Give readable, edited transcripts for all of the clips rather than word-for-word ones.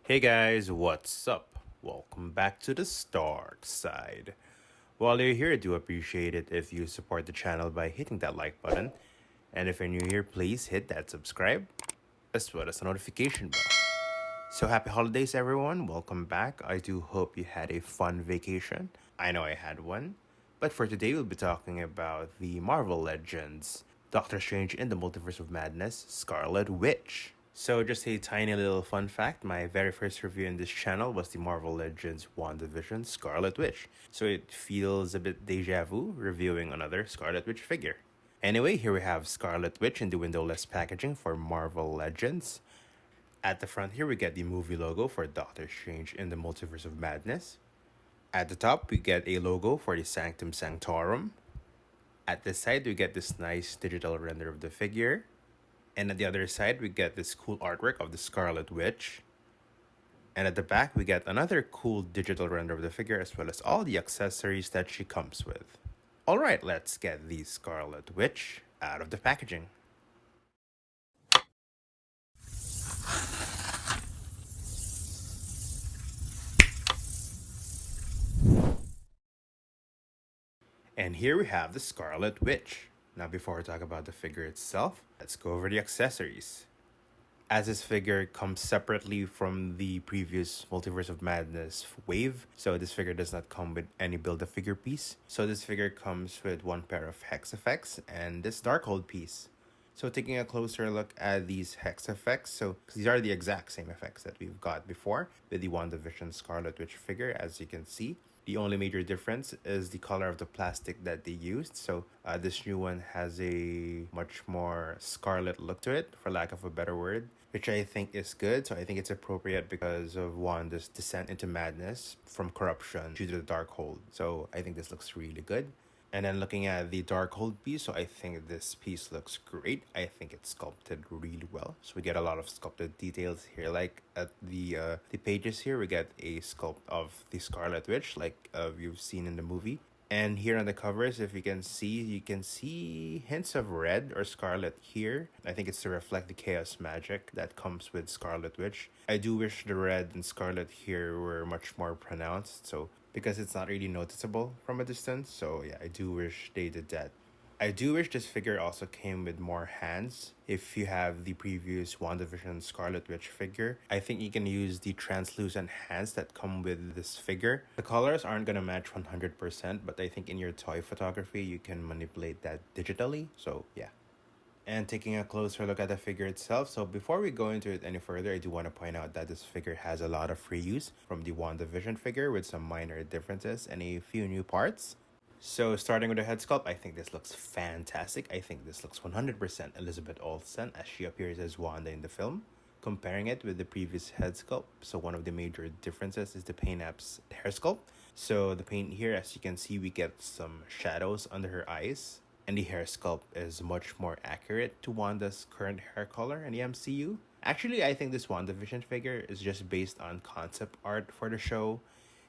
Hey guys, what's up? Welcome back to the Starkside. While you're here, I do appreciate it if you support the channel by hitting that like button. And if you're new here, please hit that subscribe as well as the notification bell. So happy holidays everyone, welcome back. I do hope you had a fun vacation. I know I had one. But for today, we'll be talking about the Marvel Legends, Doctor Strange in the Multiverse of Madness, Scarlet Witch. So just a tiny little fun fact, my very first review in this channel was the Marvel Legends WandaVision Scarlet Witch. So it feels a bit deja vu reviewing another Scarlet Witch figure. Anyway, here we have Scarlet Witch in the windowless packaging for Marvel Legends. At the front here, we get the movie logo for Doctor Strange in the Multiverse of Madness. At the top, we get a logo for the Sanctum Sanctorum. At the side, we get this nice digital render of the figure. And at the other side, we get this cool artwork of the Scarlet Witch. And at the back, we get another cool digital render of the figure as well as all the accessories that she comes with. Alright, let's get the Scarlet Witch out of the packaging. And here we have the Scarlet Witch. Now before we talk about the figure itself, let's go over the accessories. As this figure comes separately from the previous Multiverse of Madness wave, so this figure does not come with any Build-A-Figure piece. So this figure comes with one pair of Hex effects and this Darkhold piece. So taking a closer look at these Hex effects, so these are the exact same effects that we've got before with the WandaVision Scarlet Witch figure, as you can see. The only major difference is the color of the plastic that they used. So this new one has a much more scarlet look to it, for lack of a better word, which I think is good. So I think it's appropriate because of Wanda's descent into madness from corruption due to the Darkhold. So I think this looks really good. And then looking at the Darkhold piece, so I think this piece looks great. I think it's sculpted really well. So we get a lot of sculpted details here. Like at the pages here, we get a sculpt of the Scarlet Witch, like you've seen in the movie. And here on the covers, if you can see hints of red or scarlet here. I think it's to reflect the chaos magic that comes with Scarlet Witch. I do wish the red and scarlet here were much more pronounced, so because it's not really noticeable from a distance. So yeah, I do wish they did that. I do wish this figure also came with more hands. If you have the previous WandaVision Scarlet Witch figure, I think you can use the translucent hands that come with this figure. The colors aren't going to match 100%, but I think in your toy photography, you can manipulate that digitally. So yeah. And taking a closer look at the figure itself, so before we go into it any further, I do want to point out that this figure has a lot of reuse from the WandaVision figure with some minor differences and a few new parts. So starting with the head sculpt, I think this looks fantastic. I think this looks 100% Elizabeth Olsen as she appears as Wanda in the film. Comparing it with the previous head sculpt, so one of the major differences is the Paint App's hair sculpt. So the paint here, as you can see, we get some shadows under her eyes. And the hair sculpt is much more accurate to Wanda's current hair color in the MCU. Actually, I think this WandaVision figure is just based on concept art for the show,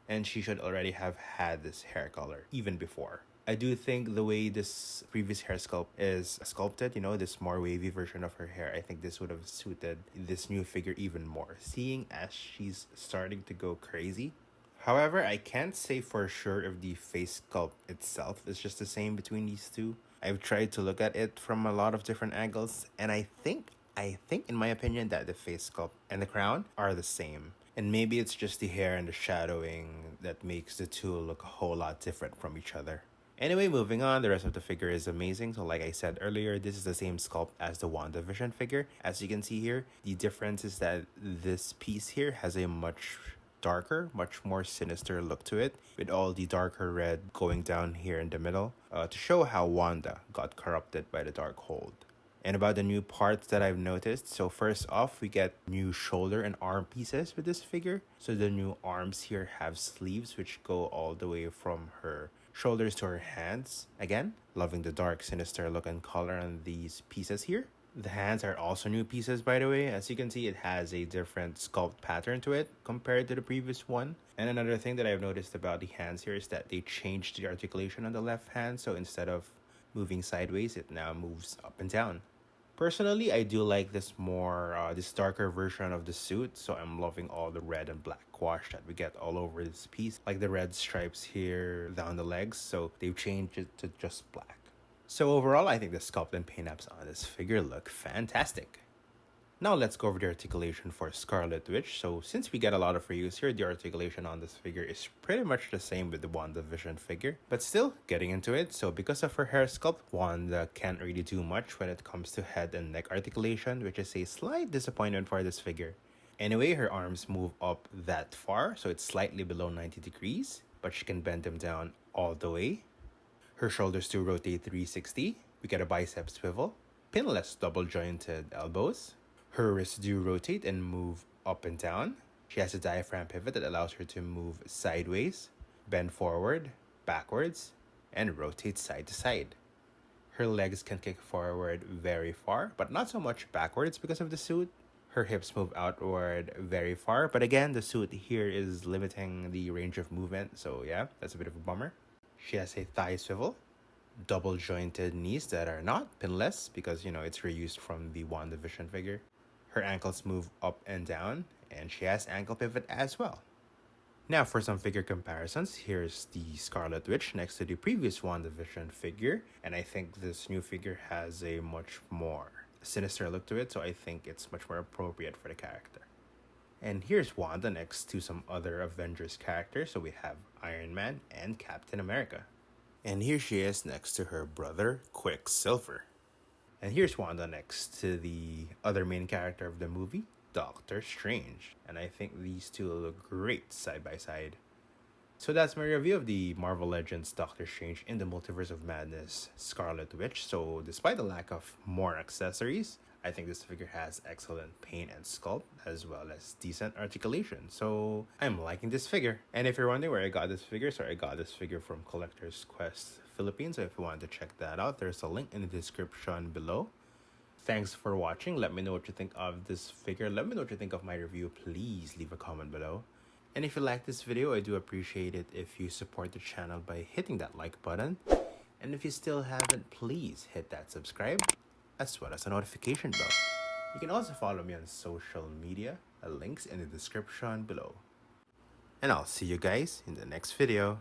and she should already have had this hair color even before. I do think the way this previous hair sculpt is sculpted, this more wavy version of her hair, I think this would have suited this new figure even more, seeing as she's starting to go crazy. However, I can't say for sure if the face sculpt itself is just the same between these two. I've tried to look at it from a lot of different angles, and I think in my opinion that the face sculpt and the crown are the same. And maybe it's just the hair and the shadowing that makes the two look a whole lot different from each other. Anyway, moving on, the rest of the figure is amazing. So like I said earlier, this is the same sculpt as the WandaVision figure. As you can see here, the difference is that this piece here has a much darker, much more sinister look to it, with all the darker red going down here in the middle to show how Wanda got corrupted by the Darkhold. And about the new parts that I've noticed, so first off, we get new shoulder and arm pieces with this figure. So the new arms here have sleeves which go all the way from her shoulders to her hands. Again, loving the dark, sinister look and color on these pieces here. The hands are also new pieces, by the way. As you can see, it has a different sculpt pattern to it compared to the previous one. And another thing that I've noticed about the hands here is that they changed the articulation on the left hand. So instead of moving sideways, it now moves up and down. Personally, I do like this darker version of the suit, so I'm loving all the red and black wash that we get all over this piece. Like the red stripes here down the legs, so they've changed it to just black. So overall, I think the sculpt and paint apps on this figure look fantastic. Now let's go over the articulation for Scarlet Witch. So since we get a lot of reuse here, the articulation on this figure is pretty much the same with the WandaVision figure. But still, getting into it, so because of her hair sculpt, Wanda can't really do much when it comes to head and neck articulation, which is a slight disappointment for this figure. Anyway, her arms move up that far, so it's slightly below 90 degrees, but she can bend them down all the way. Her shoulders do rotate 360. We get a bicep swivel, pinless double jointed elbows. Her wrists do rotate and move up and down. She has a diaphragm pivot that allows her to move sideways, bend forward, backwards, and rotate side to side. Her legs can kick forward very far, but not so much backwards because of the suit. Her hips move outward very far, but again, the suit here is limiting the range of movement, so yeah, that's a bit of a bummer. She has a thigh swivel, double jointed knees that are not pinless because, it's reused from the WandaVision figure. Her ankles move up and down, and she has ankle pivot as well. Now for some figure comparisons, here's the Scarlet Witch next to the previous WandaVision figure, and I think this new figure has a much more sinister look to it, so I think it's much more appropriate for the character. And here's Wanda next to some other Avengers characters, so we have Iron Man and Captain America. And here she is next to her brother, Quicksilver. And here's Wanda next to the other main character of the movie, Doctor Strange. And I think these two look great side by side. So that's my review of the Marvel Legends Doctor Strange in the Multiverse of Madness Scarlet Witch. So despite the lack of more accessories, I think this figure has excellent paint and sculpt as well as decent articulation. So I'm liking this figure. And if you're wondering where I got this figure, I got this figure from Collector's Quest Philippines. So if you want to check that out, there's a link in the description below. Thanks for watching. Let me know what you think of this figure. Let me know what you think of my review. Please leave a comment below. And if you like this video, I do appreciate it if you support the channel by hitting that like button. And if you still haven't, please hit that subscribe as well as a notification bell. You can also follow me on social media. Links in the description below. And I'll see you guys in the next video.